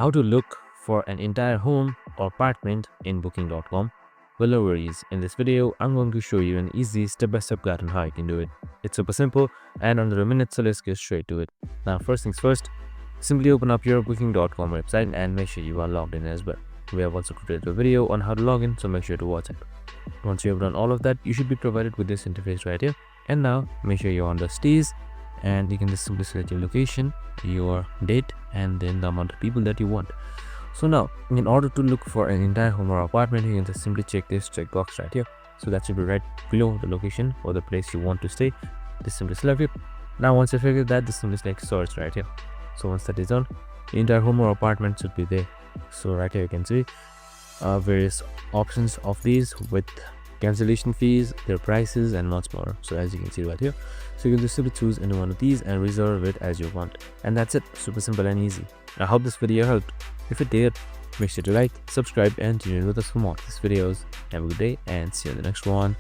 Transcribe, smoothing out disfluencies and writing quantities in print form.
how to look for an entire home or apartment in booking.com. Well, no worries. In this video, I'm going to show you an easy step-by-step guide on how you can do it. It's super simple and under a minute, so let's get straight to it. Now, first things first, simply open up your booking.com website and make sure you are logged in as well. We have also created a video on how to log in, so make sure to watch it. Once you have done all of that, you should be provided with this interface right here. And now make sure you're on the stays, and you can just simply select your location, your date, and then the amount of people that you want. So now, in order to look for an entire home or apartment, you can just simply check this checkbox right here. So that should be right below the location or the place you want to stay. Just simply select it. Now once you figure that, just simply select search right here. So once that is done, the entire home or apartment should be there. So right here you can see various options of these with cancellation fees, their prices, and lots more. So as you can see right here, so you can just simply choose any one of these and reserve it as you want. And that's it. Super simple and easy. I hope this video helped. If it did, make sure to like, subscribe, and tune in with us for more of these videos. Have a good day and see you in the next one.